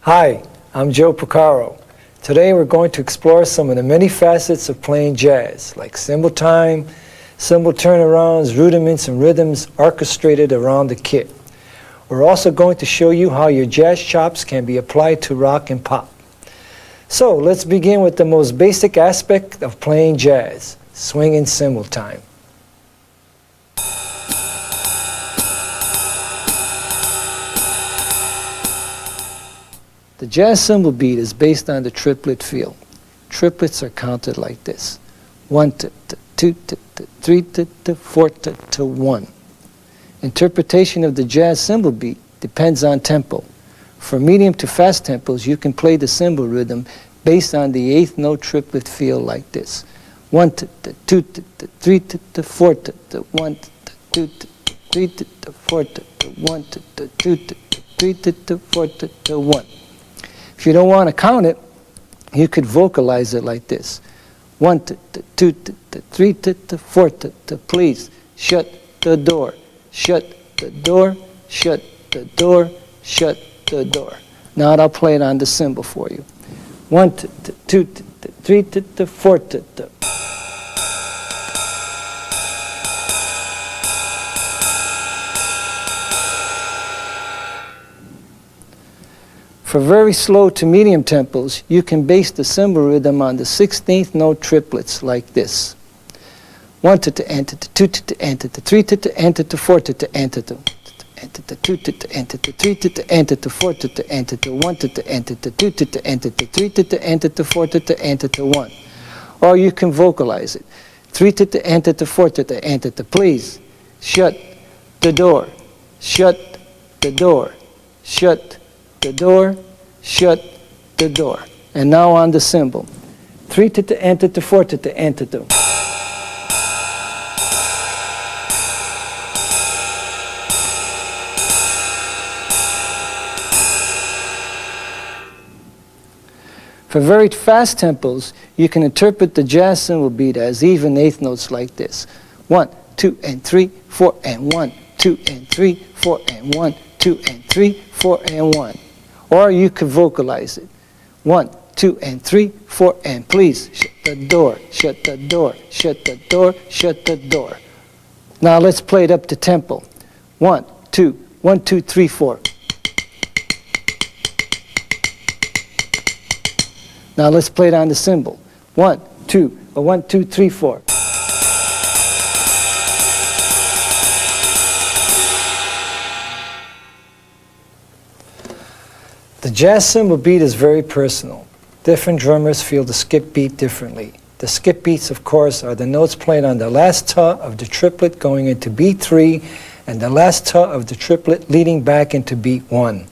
Hi, I'm Joe Porcaro. Today we're going to explore some of the many facets of playing jazz, like cymbal time, cymbal turnarounds, rudiments, and rhythms orchestrated around the kit. We're also going to show you how your jazz chops can be applied to rock and pop. So let's begin with the most basic aspect of playing jazz, swinging cymbal time. The jazz cymbal beat is based on the triplet feel. Triplets are counted like this: 1 to 2 to 3 to 4 to 1. Interpretation of the jazz cymbal beat depends on tempo. For medium to fast tempos, you can play the cymbal rhythm based on the eighth note triplet feel like this: 1 to 2 to 3 to 4 to 1 to 2 to 3 to 4 to 1 to 2 to 3 to 4 to 1. If you don't want to count it, you could vocalize it like this: 1 to 2 to 3 to 4 to please shut the door, shut the door, shut the door, shut the door. Now I'll play it on the cymbal for you. 1 to 2 to 3 to 4 to. For very slow to medium tempos, you can base the cymbal rhythm on the 16th note triplets like this: 1 to enter to 2 to enter to 3 to enter to 4 to enter to 2 to enter to 3 to enter to 4 to enter to 1 to enter to 2 to enter to 3 to enter to 4 to enter to 1. Or you can vocalize it: 3 to enter to 4 to enter to please shut the door, shut the door, shut the door, shut the door. And now on the cymbal: 3 to enter to 4 to enter to. For very fast tempos, you can interpret the jazz cymbal beat as even eighth notes like this: 1, 2, and 3, 4, and 1, 2, and 3, 4, and 1, 2, and 3, 4, and 1. Or you could vocalize it: 1, 2, and 3, 4, and please shut the door, shut the door, shut the door, shut the door. Now let's play it up to tempo. 1, 2, 1, 2, 3, 4. Now let's play it on the cymbal. 1, 2, 1, 2, 3, 4. The jazz cymbal beat is very personal. Different drummers feel the skip beat differently. The skip beats, of course, are the notes played on the last ta of the triplet going into beat 3 and the last ta of the triplet leading back into beat 1.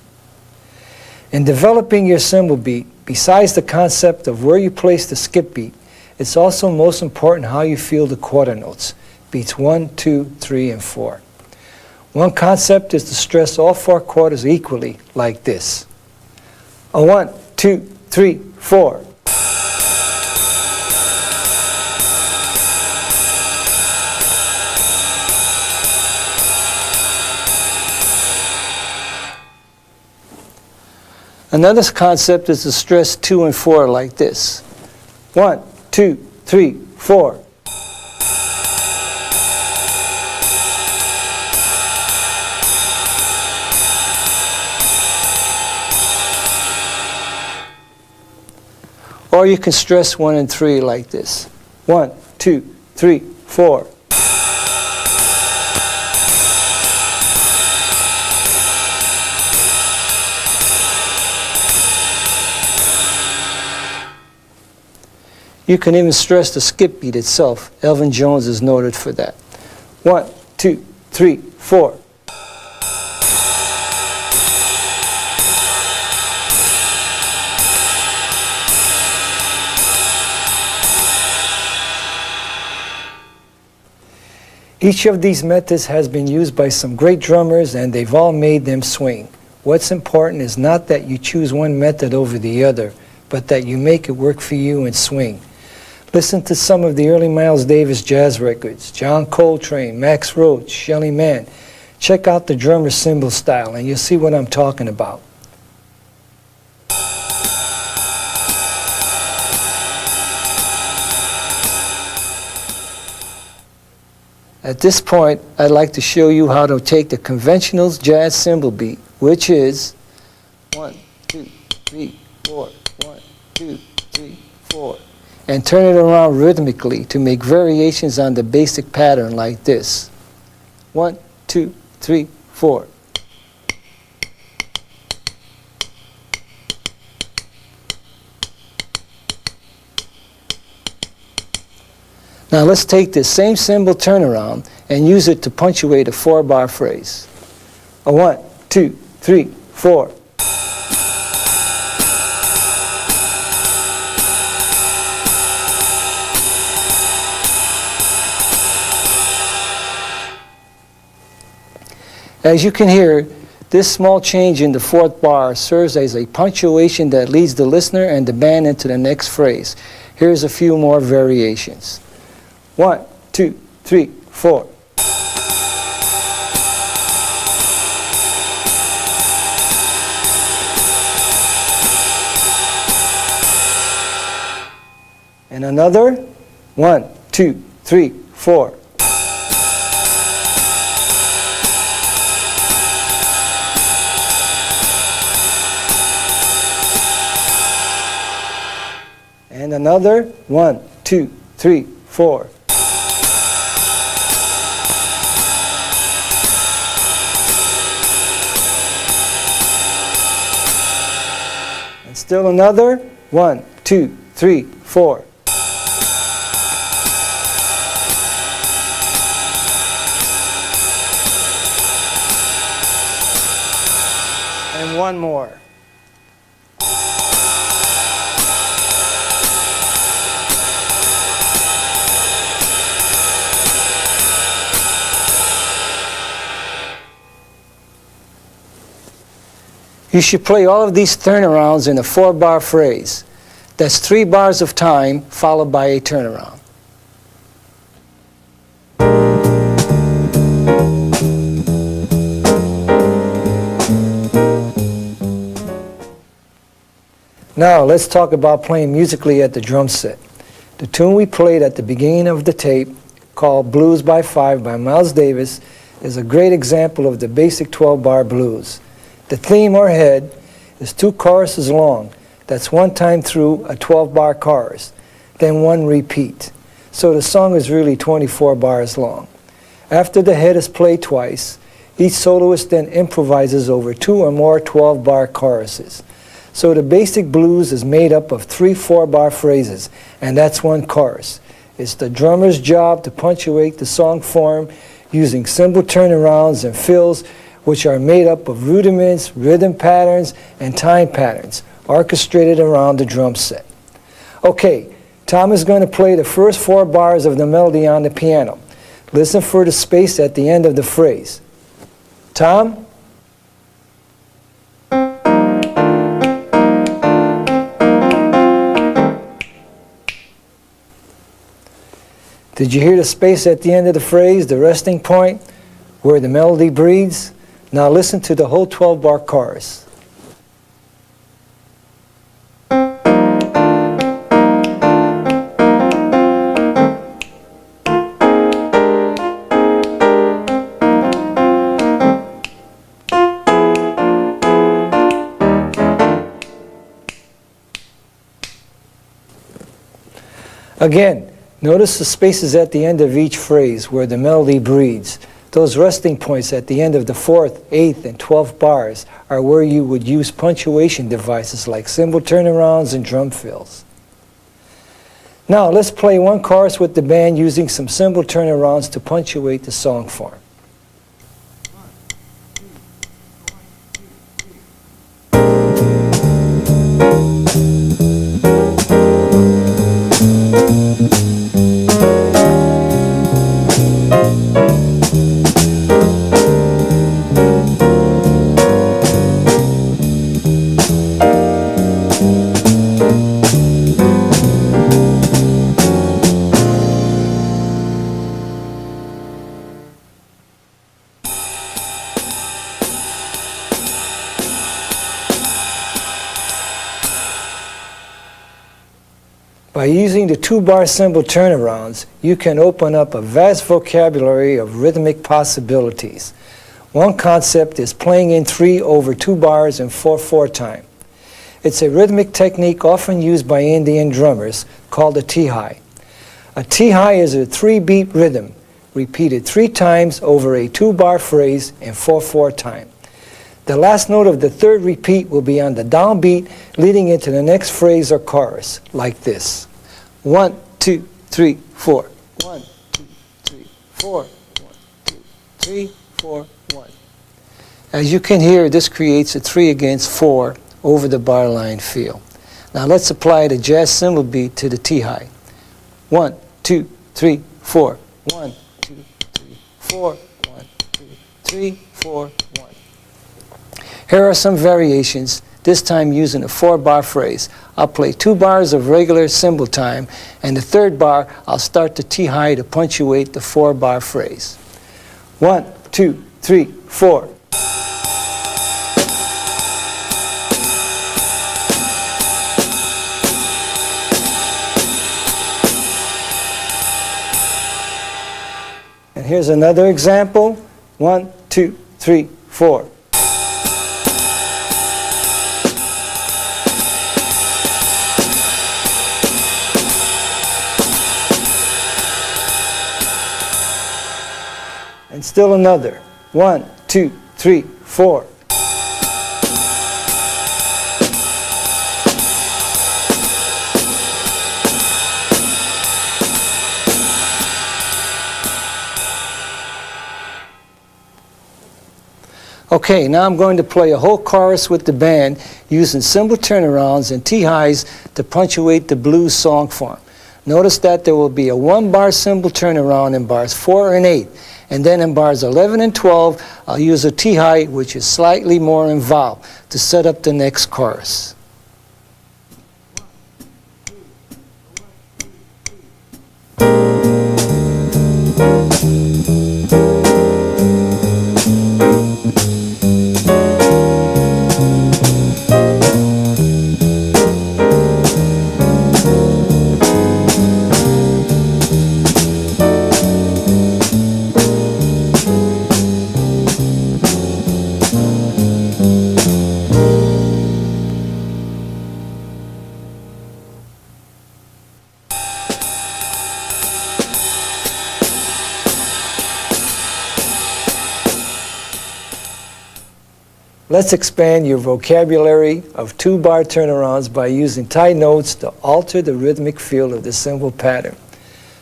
In developing your cymbal beat, besides the concept of where you place the skip beat, it's also most important how you feel the quarter notes, beats 1, 2, 3, and 4. One concept is to stress all 4 quarters equally, like this. A 1, 2, 3, 4. Another concept is to stress 2 and 4 like this. 1, 2, 3, 4. Or you can stress 1 and 3 like this. 1, 2, 3, 4. You can even stress the skip beat itself. Elvin Jones is noted for that. 1, 2, 3, 4. Each of these methods has been used by some great drummers, and they've all made them swing. What's important is not that you choose one method over the other, but that you make it work for you and swing. Listen to some of the early Miles Davis jazz records, John Coltrane, Max Roach, Shelly Manne. Check out the drummer's cymbal style and you'll see what I'm talking about. At this point, I'd like to show you how to take the conventional jazz cymbal beat, which is 1, 2, 3, 4, 1, 2, 3, 4. And turn it around rhythmically to make variations on the basic pattern like this. 1, 2, 3, 4. Now let's take this same cymbal turnaround and use it to punctuate a 4-bar phrase. A 1, 2, 3, 4. As you can hear, this small change in the 4th bar serves as a punctuation that leads the listener and the band into the next phrase. Here's a few more variations. 1, 2, 3, 4. And another. 1, 2, 3, 4. And another. 1, 2, 3, 4. And still another. 1, 2, 3, 4. And one more. You should play all of these turnarounds in a 4-bar phrase. That's 3 bars of time followed by a turnaround. Now let's talk about playing musically at the drum set. The tune we played at the beginning of the tape, called Blues by 5 by Miles Davis, is a great example of the basic 12-bar blues. The theme or head is 2 choruses long. That's 1 time through a 12-bar chorus, then 1 repeat. So the song is really 24 bars long. After the head is played twice, each soloist then improvises over 2 or more 12-bar choruses. So the basic blues is made up of 3 4-bar phrases, and that's 1 chorus. It's the drummer's job to punctuate the song form using cymbal turnarounds and fills, which are made up of rudiments, rhythm patterns, and time patterns, orchestrated around the drum set. Okay, Tom is going to play the first 4 bars of the melody on the piano. Listen for the space at the end of the phrase. Tom? Did you hear the space at the end of the phrase, the resting point, where the melody breathes? Now listen to the whole 12-bar chorus. Again, notice the spaces at the end of each phrase where the melody breathes. Those resting points at the end of the 4th, 8th, and 12th bars are where you would use punctuation devices like cymbal turnarounds and drum fills. Now let's play one chorus with the band using some cymbal turnarounds to punctuate the song form. By using the 2-bar cymbal turnarounds, you can open up a vast vocabulary of rhythmic possibilities. One concept is playing in 3 over 2 bars in 4/4 time. It's a rhythmic technique often used by Indian drummers called a T-high. A T-high is a 3-beat rhythm, repeated 3 times over a 2-bar phrase in 4/4 time. The last note of the 3rd repeat will be on the downbeat leading into the next phrase or chorus, like this. 1, 2, 3, 4. 1, 2, 3, 4. 1, 2, 3, 4, 1. As you can hear, this creates a 3 against 4 over the bar line feel. Now let's apply the jazz cymbal beat to the T-high. 1, 2, 3, 4. 1, 2, 3, 4. 1, 2, 3, 4, 1. Here are some variations, this time using a 4-bar phrase. I'll play 2 bars of regular cymbal time, and the 3rd bar, I'll start the T-high to punctuate the 4-bar phrase. 1, 2, 3, 4. And here's another example. 1, 2, 3, 4. And still another. 1, 2, 3, 4. Okay, now I'm going to play a whole chorus with the band using cymbal turnarounds and T-highs to punctuate the blues song form. Notice that there will be a 1-bar cymbal turnaround in bars 4 and 8. And then in bars 11 and 12, I'll use a T-high, which is slightly more involved, to set up the next chorus. Let's expand your vocabulary of 2-bar turnarounds by using tied notes to alter the rhythmic feel of the cymbal pattern.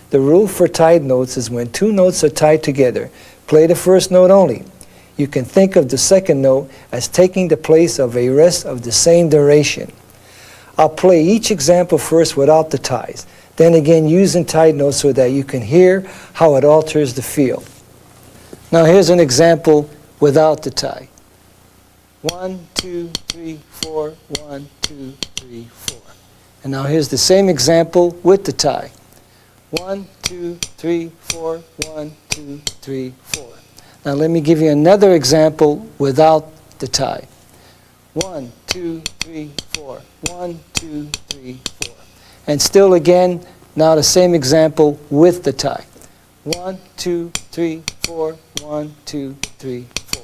The rule for tied notes is when 2 notes are tied together, play the first note only. You can think of the second note as taking the place of a rest of the same duration. I'll play each example first without the ties, then again using tied notes so that you can hear how it alters the feel. Now here's an example without the tie. 1, 2, 3, 4, 1, 2, 3, 4. And now here's the same example with the tie. 1, 2, 3, 4, 1, 2, 3, 4. Now let me give you another example without the tie. 1, 2, 3, 4. 1, 2, 3, 4. And still again, now the same example with the tie. 1, 2, 3, 4. 1, 2, 3, 4.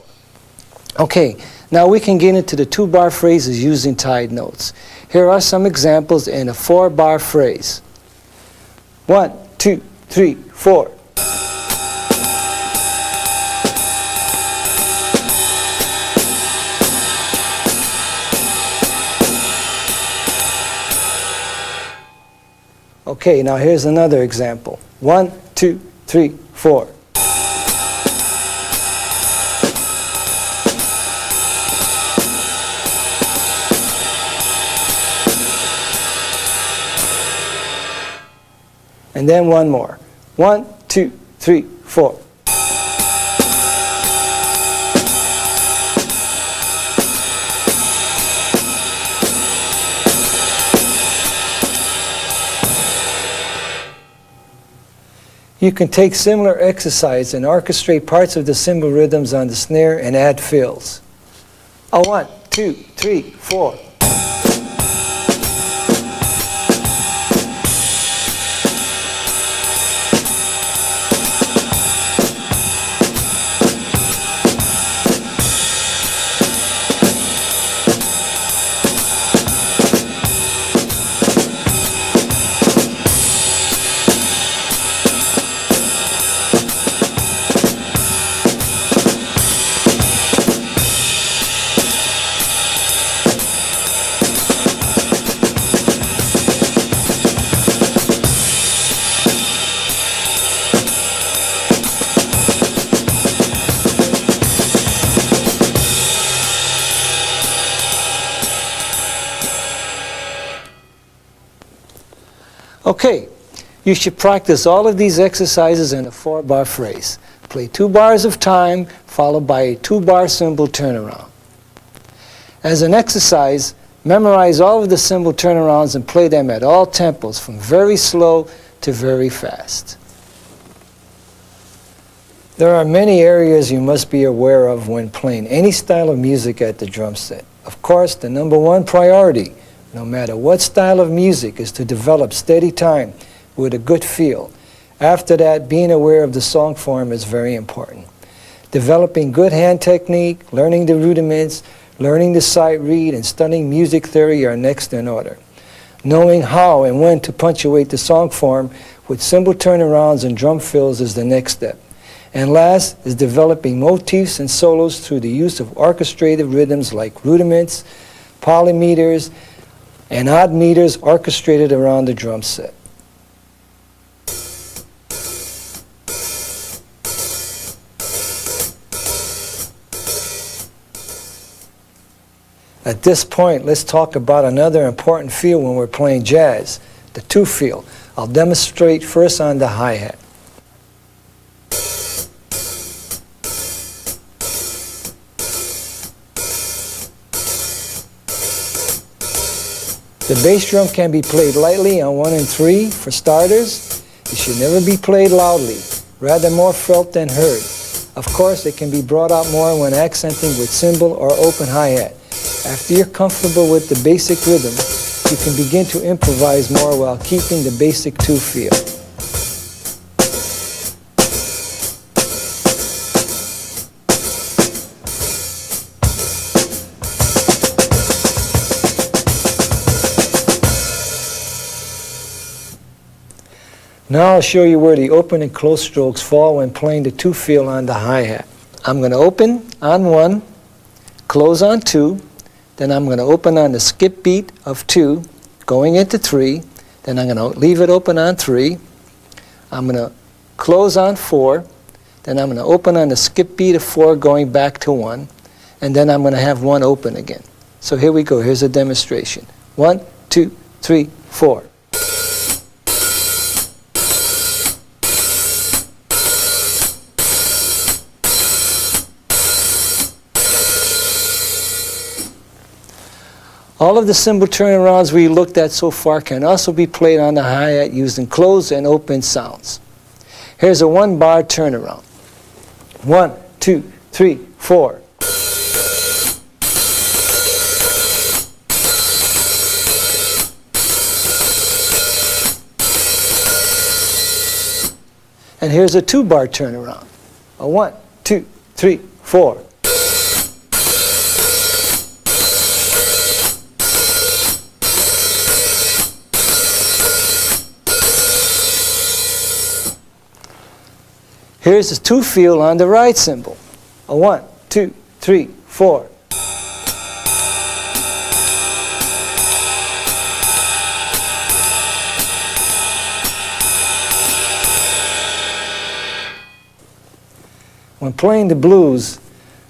Okay, now we can get into the 2-bar phrases using tied notes. Here are some examples in a 4-bar phrase. 1, 2, 3, 4. Okay, now here's another example. 1, 2, 3, 4. And then one more. 1, 2, 3, 4. You can take similar exercise and orchestrate parts of the cymbal rhythms on the snare and add fills. 1, 2, 3, 4. Okay, you should practice all of these exercises in a 4-bar phrase. Play 2 bars of time, followed by a 2-bar cymbal turnaround. As an exercise, memorize all of the cymbal turnarounds and play them at all tempos, from very slow to very fast. There are many areas you must be aware of when playing any style of music at the drum set. Of course, the #1 priority, no matter what style of music, is to develop steady time with a good feel. After that, being aware of the song form is very important. Developing good hand technique, learning the rudiments, learning the sight read, and studying music theory are next in order. Knowing how and when to punctuate the song form with cymbal turnarounds and drum fills is the next step. And last is developing motifs and solos through the use of orchestrated rhythms like rudiments, polymeters, and odd meters orchestrated around the drum set. At this point, let's talk about another important feel when we're playing jazz, the 2 feel. I'll demonstrate first on the hi-hat. The bass drum can be played lightly on 1 and 3 for starters. It should never be played loudly, rather more felt than heard. Of course, it can be brought out more when accenting with cymbal or open hi-hat. After you're comfortable with the basic rhythm, you can begin to improvise more while keeping the basic 2 feel. Now I'll show you where the open and close strokes fall when playing the 2 feel on the hi-hat. I'm going to open on 1, close on 2, then I'm going to open on the skip beat of 2, going into 3, then I'm going to leave it open on 3, I'm going to close on 4, then I'm going to open on the skip beat of 4 going back to 1, and then I'm going to have 1 open again. So here we go. Here's a demonstration. 1, 2, 3, 4. All of the cymbal turnarounds we looked at so far can also be played on the hi-hat using closed and open sounds. Here's a 1-bar turnaround. 1, 2, 3, 4. And here's a 2-bar turnaround. A 1, 2, 3, 4. Here's a 2-feel on the right cymbal. A 1, 2, 3, 4. When playing the blues,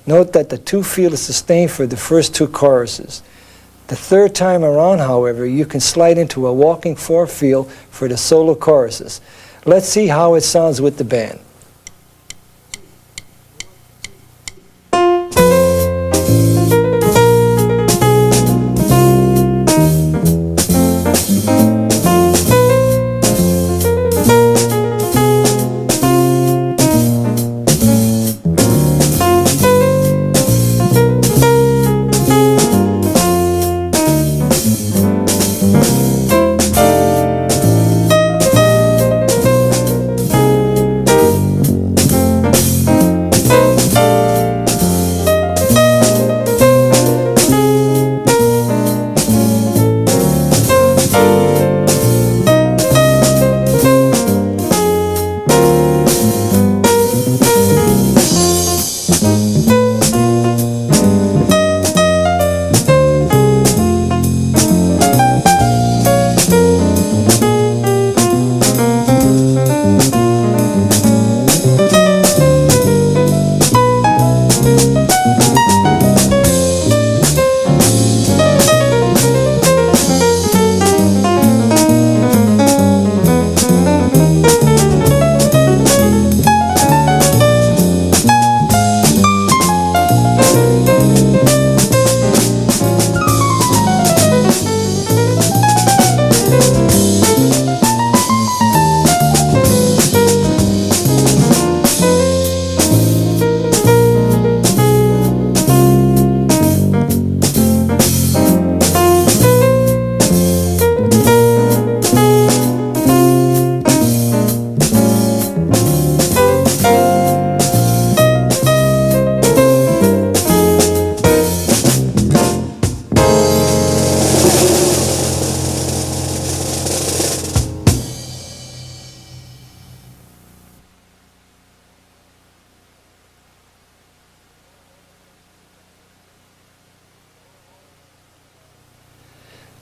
note that the 2-feel is sustained for the first 2 choruses. The third time around, however, you can slide into a walking 4-feel for the solo choruses. Let's see how it sounds with the band.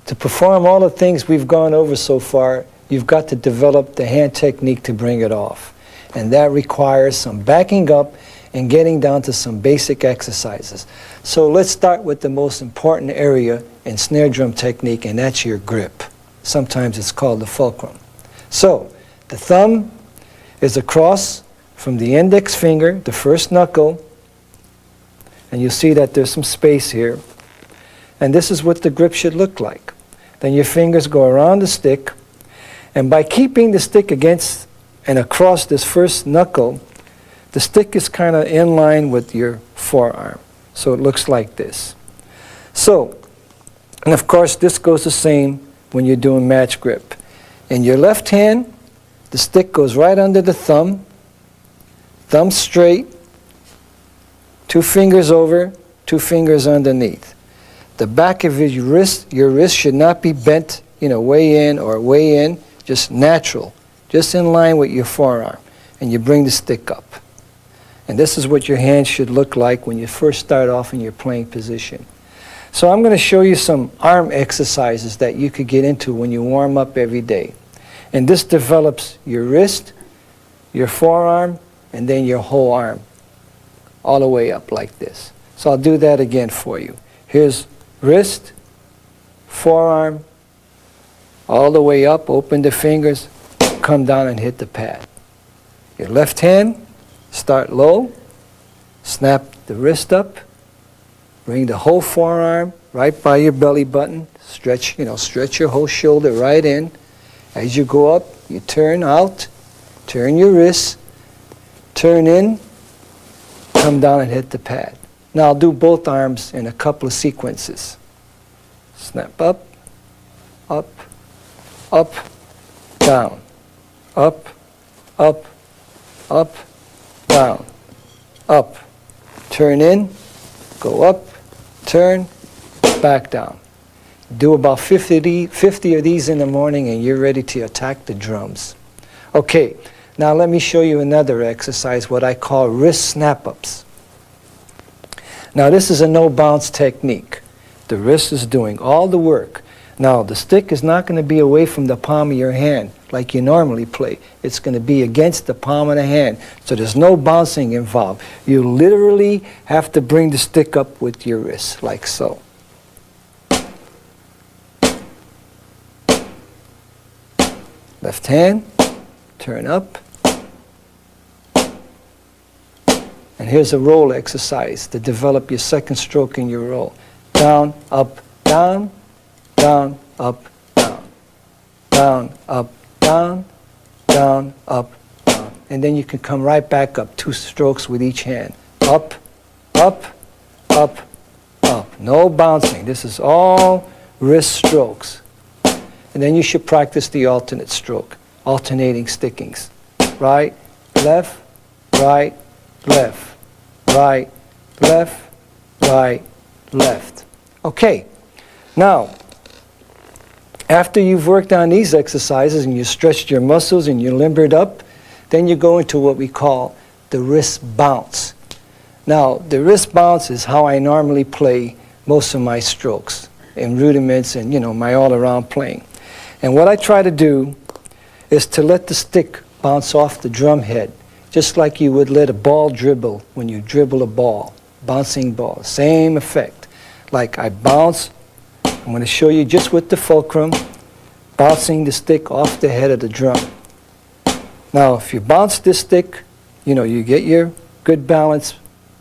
To perform all the things we've gone over so far, you've got to develop the hand technique to bring it off. And that requires some backing up and getting down to some basic exercises. So let's start with the most important area in snare drum technique, and that's your grip. Sometimes it's called the fulcrum. So the thumb is across from the index finger, the first knuckle, and you see that there's some space here. And this is what the grip should look like. Then your fingers go around the stick, and by keeping the stick against and across this first knuckle, the stick is kind of in line with your forearm. So it looks like this. So, and of course this goes the same when you're doing match grip. In your left hand, the stick goes right under the thumb, thumb straight, 2 fingers over, 2 fingers underneath. The back of your wrist should not be bent, way in or way in, just natural, just in line with your forearm. And you bring the stick up. And this is what your hand should look like when you first start off in your playing position. So I'm going to show you some arm exercises that you could get into when you warm up every day. And this develops your wrist, your forearm, and then your whole arm, all the way up like this. So I'll do that again for you. Here's wrist, forearm, all the way up, open the fingers, come down and hit the pad. Your left hand, start low, snap the wrist up, bring the whole forearm right by your belly button, stretch your whole shoulder right in. As you go up, you turn out, turn your wrist, turn in, come down and hit the pad. Now I'll do both arms in a couple of sequences. Snap up, up, up, down, up, up, up, down, up. Turn in, go up, turn, back down. Do about 50 of these in the morning and you're ready to attack the drums. Okay, now let me show you another exercise, what I call wrist snap-ups. Now this is a no-bounce technique. The wrist is doing all the work. Now the stick is not going to be away from the palm of your hand like you normally play. It's going to be against the palm of the hand. So there's no bouncing involved. You literally have to bring the stick up with your wrist, like so. Left hand, turn up. And here's a roll exercise to develop your second stroke in your roll. Down, up, down, down, up, down. Down, up, down, down, up, down. And then you can come right back up, 2 strokes with each hand. Up, up, up, up. No bouncing. This is all wrist strokes. And then you should practice the alternate stroke, alternating stickings. Right, left, right, left, right, left, right, left. Okay, now, after you've worked on these exercises and you stretched your muscles and you limbered up, then you go into what we call the wrist bounce. Now, the wrist bounce is how I normally play most of my strokes in rudiments and, my all-around playing. And what I try to do is to let the stick bounce off the drum head, just like you would let a ball dribble when you dribble a ball, bouncing ball. Same effect. Like I bounce, I'm going to show you just with the fulcrum, bouncing the stick off the head of the drum. Now, if you bounce this stick, you get your good balance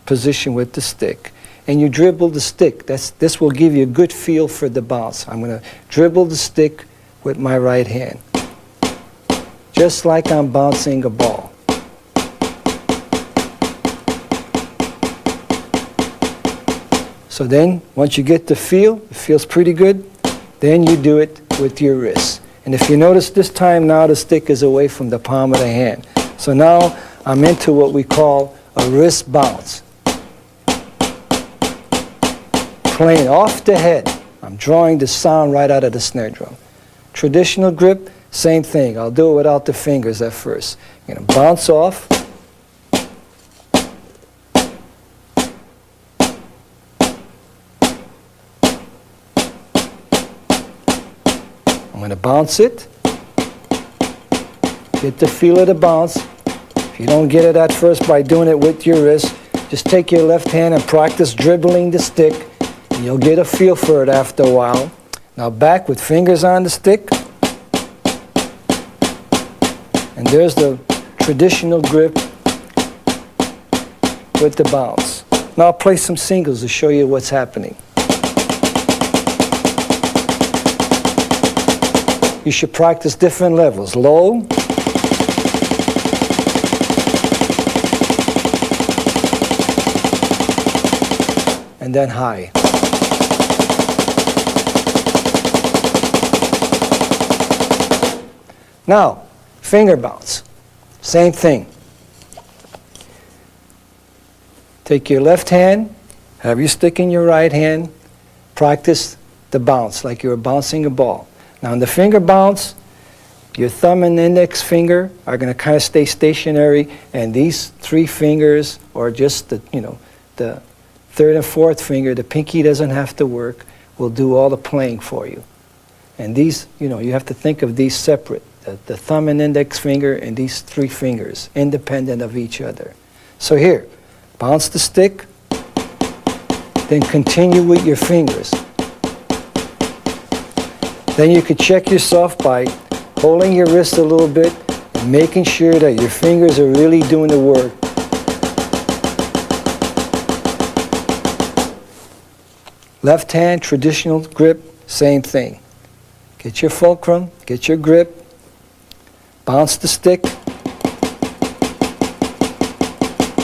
position with the stick. And you dribble the stick. This will give you a good feel for the bounce. I'm going to dribble the stick with my right hand, just like I'm bouncing a ball. So then, once you get the feel, it feels pretty good, then you do it with your wrist. And if you notice this time now the stick is away from the palm of the hand. So now I'm into what we call a wrist bounce. Playing off the head. I'm drawing the sound right out of the snare drum. Traditional grip, same thing. I'll do it without the fingers at first. I'm going to bounce off. I'm going to bounce it. Get the feel of the bounce. If you don't get it at first by doing it with your wrist, just take your left hand and practice dribbling the stick. And you'll get a feel for it after a while. Now back with fingers on the stick. And there's the traditional grip with the bounce. Now I'll play some singles to show you what's happening. You should practice different levels. Low, and then high. Now, finger bounce. Same thing. Take your left hand, have your stick in your right hand, practice the bounce like you were bouncing a ball. Now in the finger bounce, your thumb and index finger are going to kind of stay stationary, and these 3 fingers, or just the third and fourth finger, the pinky doesn't have to work, will do all the playing for you. And these, you have to think of these separate. the thumb and index finger and these 3 fingers, independent of each other. So here, bounce the stick, then continue with your fingers. Then you could check yourself by holding your wrist a little bit and making sure that your fingers are really doing the work. Left hand, traditional grip, same thing. Get your fulcrum, get your grip, bounce the stick,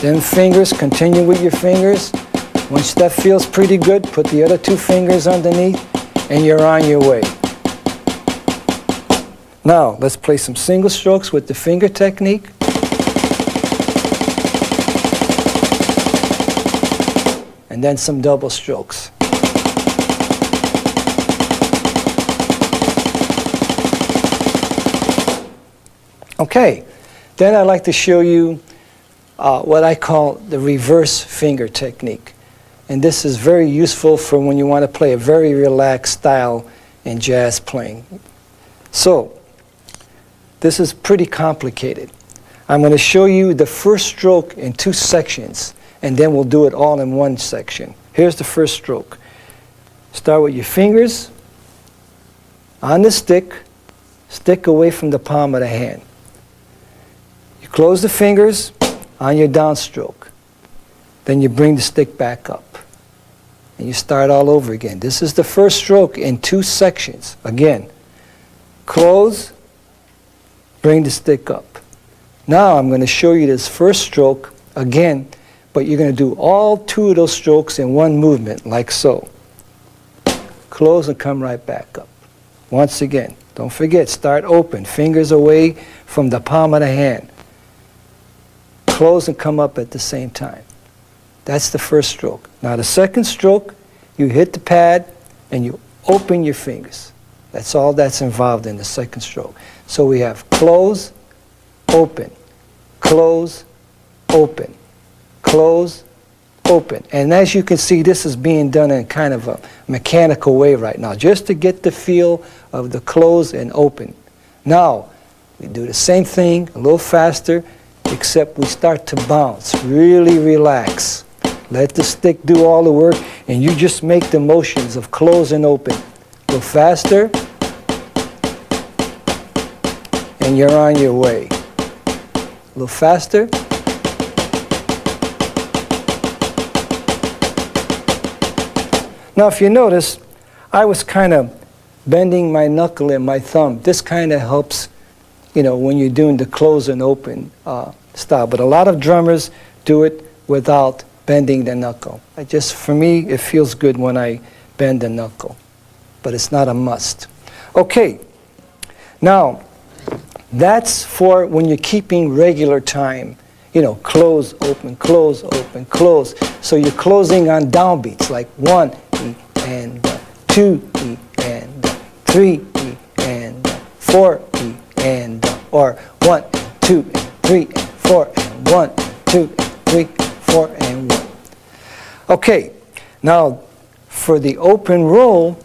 then fingers, continue with your fingers. Once that feels pretty good, put the other 2 fingers underneath and you're on your way. Now, let's play some single strokes with the finger technique. And then some double strokes. Okay, then I'd like to show you what I call the reverse finger technique. And this is very useful for when you want to play a very relaxed style in jazz playing. So, this is pretty complicated. I'm going to show you the first stroke in 2 sections, and then we'll do it all in 1 section. Here's the first stroke. Start with your fingers on the stick, stick away from the palm of the hand. You close the fingers on your downstroke. Then you bring the stick back up. And you start all over again. This is the first stroke in 2 sections. Again, close, bring the stick up. Now I'm going to show you this first stroke again, but you're going to do all 2 of those strokes in 1 movement, like so. Close and come right back up. Once again, don't forget, start open, fingers away from the palm of the hand. Close and come up at the same time. That's the first stroke. Now the second stroke, you hit the pad and you open your fingers. That's all that's involved in the second stroke. So we have close, open, close, open, close, open. And as you can see, this is being done in kind of a mechanical way right now, just to get the feel of the close and open. Now, we do the same thing, a little faster, except we start to bounce. Really relax. Let the stick do all the work, and you just make the motions of close and open. A little faster, and you're on your way. A little faster. Now, if you notice, I was kind of bending my knuckle and my thumb. This kind of helps, you know, when you're doing the close and open style. But a lot of drummers do it without bending the knuckle. For me, it feels good when I bend the knuckle. But it's not a must. Okay. Now, that's for when you're keeping regular time. You know, close, open, close, open, close. So you're closing on downbeats, like 1, E, and 2, E, and 3, E, and 4, E, and or 1, and 2, and 3, and 4, and 1, and 2, and 3, 4, and 1. Okay, now for the open roll,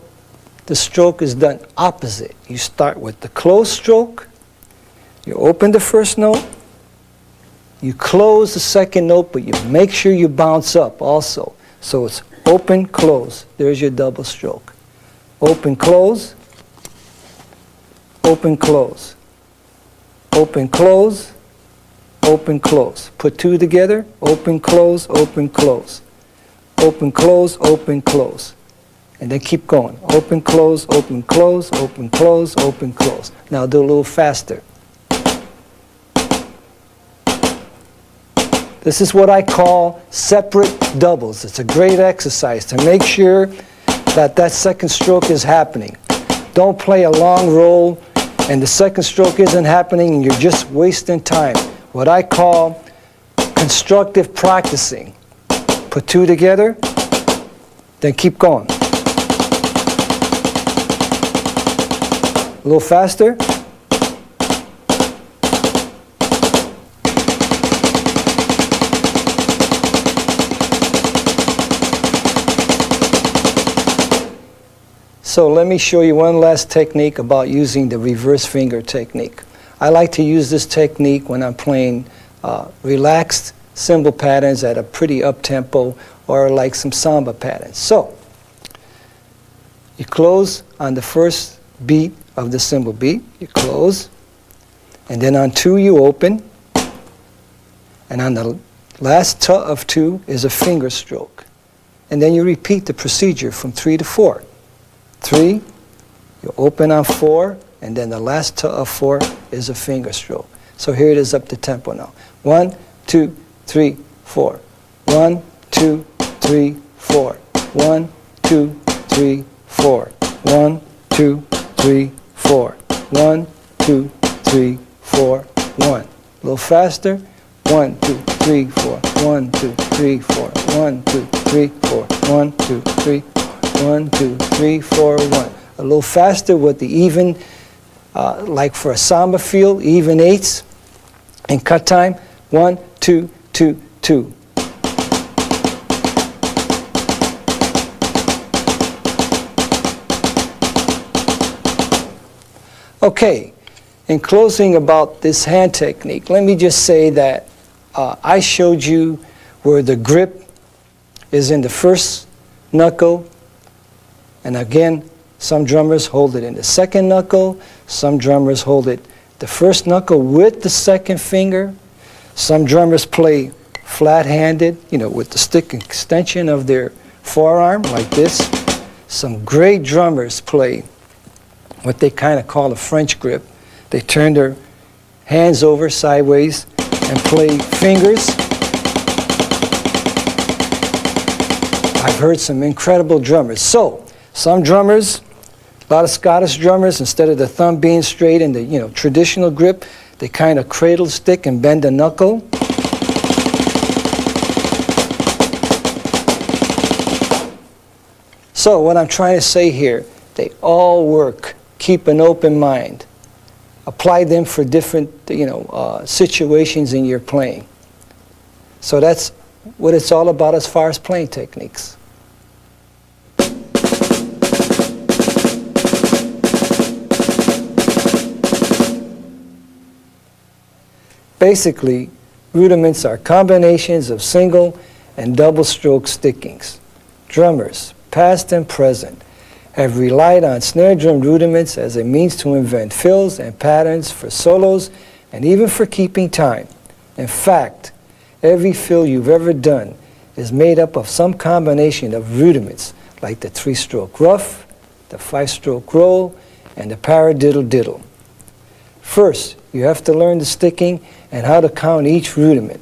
the stroke is done opposite. You start with the close stroke, you open the first note, you close the second note, but you make sure you bounce up also. So it's open, close. There's your double stroke. Open, close, open, close, open, close, open, close. Put 2 together, open, close, open, close. Open, close, open, close. And then keep going. Open, close, open, close, open, close, open, close. Now do a little faster. This is what I call separate doubles. It's a great exercise to make sure that that second stroke is happening. Don't play a long roll and the second stroke isn't happening and you're just wasting time. What I call constructive practicing. Put 2 together, then keep going. A little faster. So let me show you one last technique about using the reverse finger technique. I like to use this technique when I'm playing relaxed cymbal patterns at a pretty up-tempo, or like some samba patterns. So you close on the first beat of the cymbal beat, you close, and then on 2 you open, and on the last ta of 2 is a finger stroke. And then you repeat the procedure from 3 to 4. 3, you open on 4, and then the last ta of 4 is a finger stroke. So here it is up to tempo now. 1, 2, 3, 4. 1, 2, 3, 4. 1, 2, 3, 4. 1, 2, 3, 4. 1, 2, 3, 4. 1. A little faster. 1, 2, 3, 4. 1, 2, 3, 4. 1, 2, 3, 4. 1, 2, 3, 1, 2, 3, 4, 1. A little faster with the even, like for a samba feel, even eighths. And cut time. 1, 2, 2, 2. Okay, in closing about this hand technique, let me just say that I showed you where the grip is in the first knuckle, and again, some drummers hold it in the second knuckle, some drummers hold it the first knuckle with the second finger, some drummers play flat-handed, you know, with the stick extension of their forearm like this. Some great drummers play what they kind of call a French grip. They turn their hands over sideways and play fingers. I've heard some incredible drummers. So, some drummers, a lot of Scottish drummers, instead of the thumb being straight in the traditional grip, they kind of cradle the stick and bend the knuckle. So what I'm trying to say here, they all work. Keep an open mind. Apply them for different situations in your playing. So that's what it's all about as far as playing techniques. Basically, rudiments are combinations of single and double stroke stickings. Drummers, past and present, have relied on snare drum rudiments as a means to invent fills and patterns for solos and even for keeping time. In fact, every fill you've ever done is made up of some combination of rudiments, like the 3-stroke ruff, the 5-stroke roll, and the paradiddle diddle. First, you have to learn the sticking and how to count each rudiment.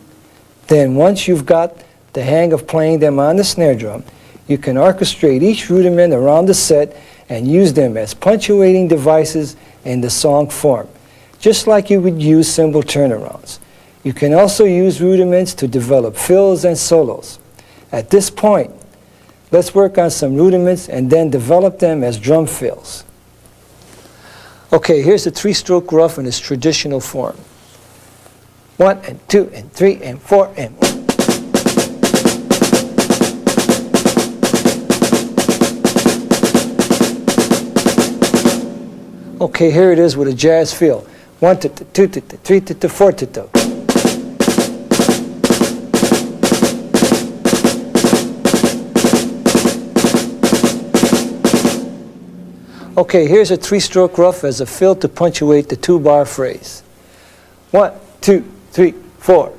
Then, once you've got the hang of playing them on the snare drum, you can orchestrate each rudiment around the set and use them as punctuating devices in the song form, just like you would use cymbal turnarounds. You can also use rudiments to develop fills and solos. At this point, let's work on some rudiments and then develop them as drum fills. Okay, here's the 3-stroke ruff in its traditional form. 1 and 2 and 3 and 4 and 1. Okay, here it is with a jazz feel. 1 to 2 to 3 to 4 to. Okay, here's a 3-stroke ruff as a fill to punctuate the 2-bar phrase. 1, 2, 3, 4.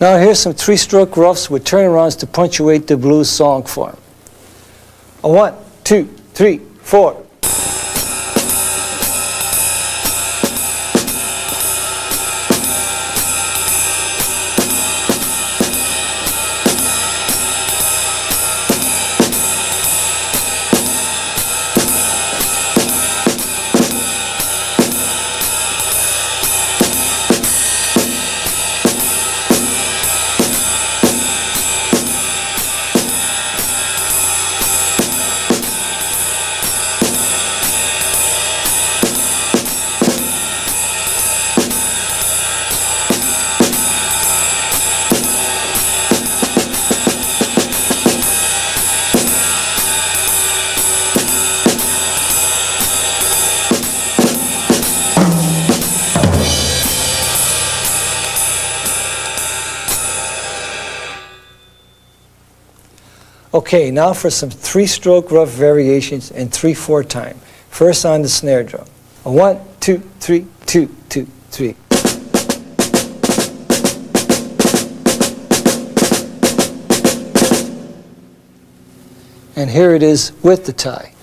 Now here's some three-stroke roughs with turnarounds to punctuate the blues song form. A 1, 2, 3, 4. Okay, now for some three-stroke rough variations in 3/4 time. First on the snare drum. A 1, 2, 3, 2, 2, 3. And here it is with the tie.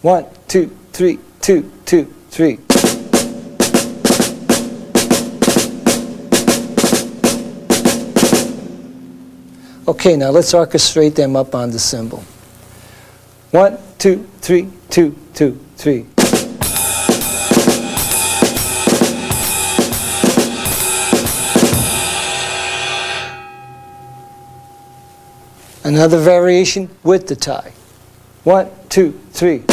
1, 2, 3, 2, 2, 3. Okay, now let's orchestrate them up on the cymbal. 1, 2, 3, 2, 2, 3. Another variation with the tie. 1, 2, 3.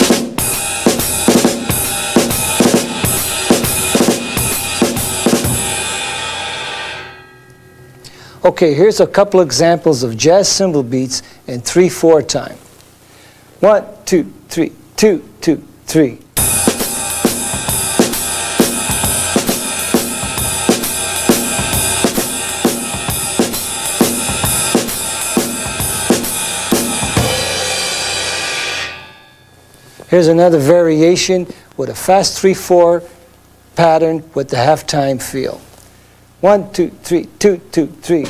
Okay, here's a couple examples of jazz cymbal beats in 3/4 time. 1, 2, 3, 2, 2, 3. Here's another variation with a fast 3/4 pattern with the half-time feel. 1, 2, 3, 2, 2, 3.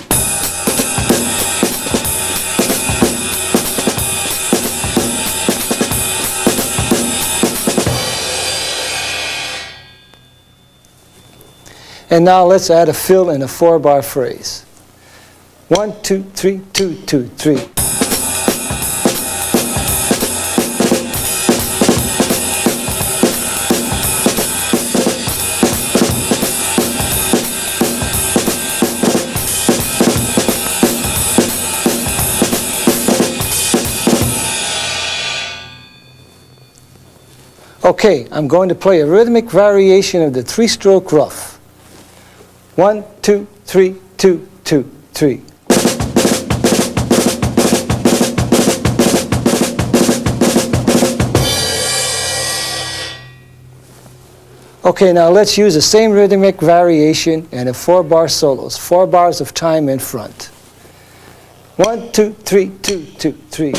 And now let's add a fill in a 4-bar phrase. 1, 2, 3, 2, 2, 3. Okay, I'm going to play a rhythmic variation of the three-stroke rough. 1, 2, 3, 2, 2, 3. Okay, now let's use the same rhythmic variation in a 4-bar solos, 4 bars of time in front. 1, 2, 3, 2, 2, 3.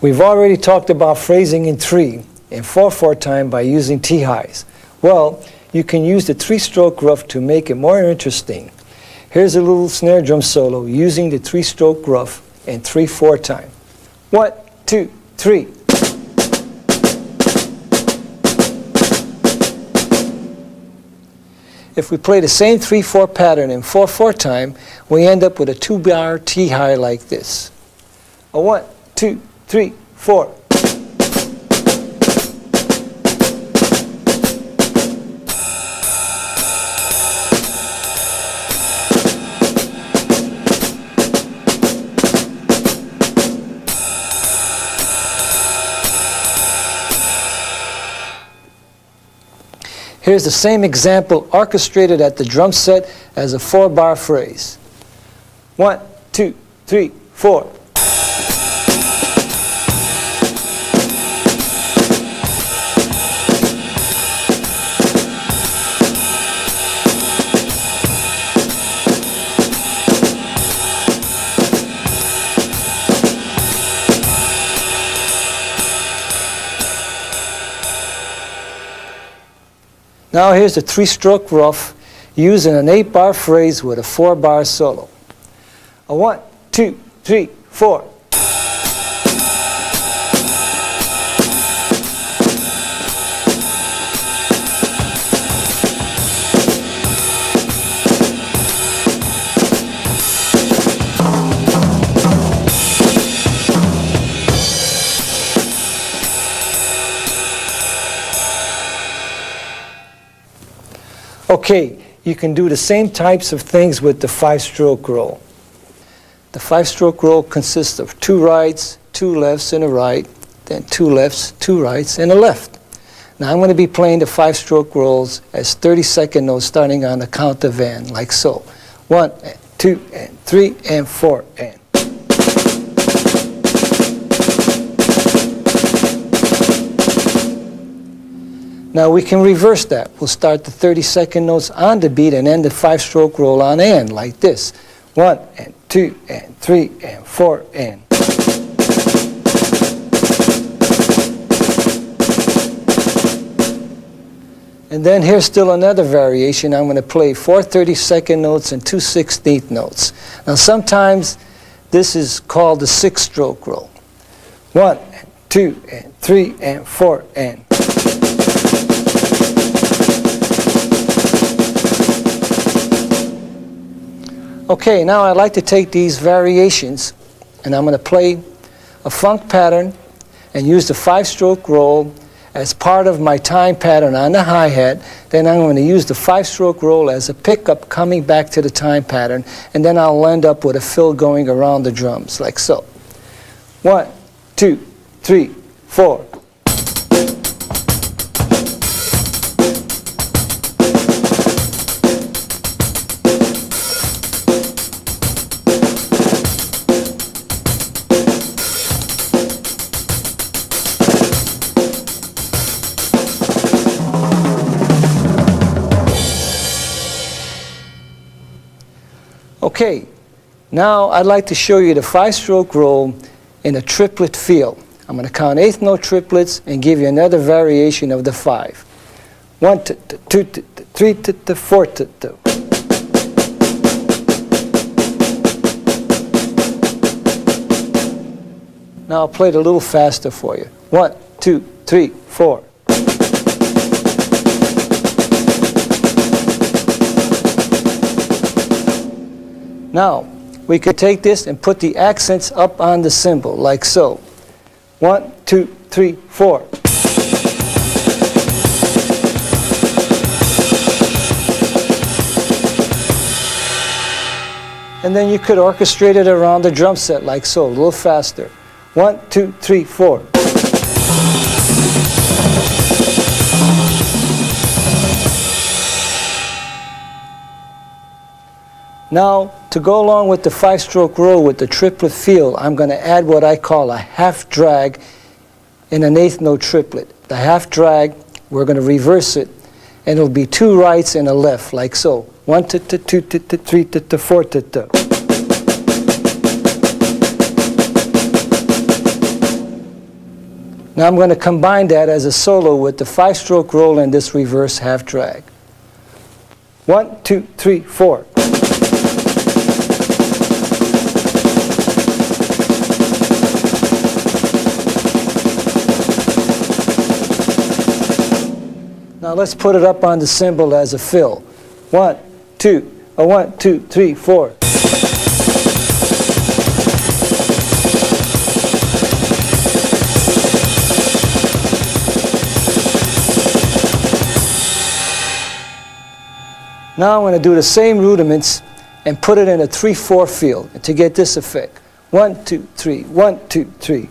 We've already talked about phrasing in 3 in 4/4 time by using T-highs. Well, you can use the three-stroke rough to make it more interesting. Here's a little snare drum solo using the three-stroke rough in 3/4 time. 1, 2, 3. If we play the same 3/4 pattern in 4/4 time, we end up with a 2-bar T-high like this. A 1, 2, 3, 4. Here's the same example orchestrated at the drum set as a 4-bar phrase. 1, 2, 3, 4. Now here's a 3-stroke rough using an 8-bar phrase with a 4-bar solo. A 1, 2, 3, 4. Okay, you can do the same types of things with the 5-stroke roll. The 5-stroke roll consists of 2 rights, 2 lefts, and a right, then 2 lefts, 2 rights, and a left. Now I'm going to be playing the 5-stroke rolls as 30-second notes starting on the count of N, like so. 1, and 2, and 3, and 4, and. Now we can reverse that. We'll start the 30-second notes on the beat and end the 5-stroke roll on N, like this. 1, and 2, and 3, and 4, and. And then here's still another variation. I'm going to play 4 30-second notes and 2 16th notes. Now sometimes this is called the 6-stroke roll. 1, and 2, and 3, and 4, and. Okay, now I'd like to take these variations and I'm going to play a funk pattern and use the 5-stroke roll as part of my time pattern on the hi-hat. Then I'm going to use the 5-stroke roll as a pickup coming back to the time pattern, and then I'll end up with a fill going around the drums, like so. 1, 2, 3, 4. Okay, now I'd like to show you the 5-stroke roll in a triplet feel. I'm going to count 8th note triplets and give you another variation of the 5. 1, 2, 3, 4. Now I'll play it a little faster for you. 1, 2, 3, 4. Now, we could take this and put the accents up on the cymbal, like so. 1, 2, 3, 4. And then you could orchestrate it around the drum set, like so, a little faster. 1, 2, 3, 4. Now, to go along with the 5-stroke roll with the triplet feel, I'm going to add what I call a half drag in an 8th note triplet. The half drag, we're going to reverse it, and it'll be 2 rights and a left, like so. 1, 2, 2, 3, 4. Now I'm going to combine that as a solo with the 5-stroke roll and this reverse half drag. 1, 2, 3, 4. Now let's put it up on the cymbal as a fill. 1, 2, 1, 2, 3, 4. Now I'm going to do the same rudiments and put it in a 3-4 feel to get this effect. 1, 2, 3, 1, 2, 3.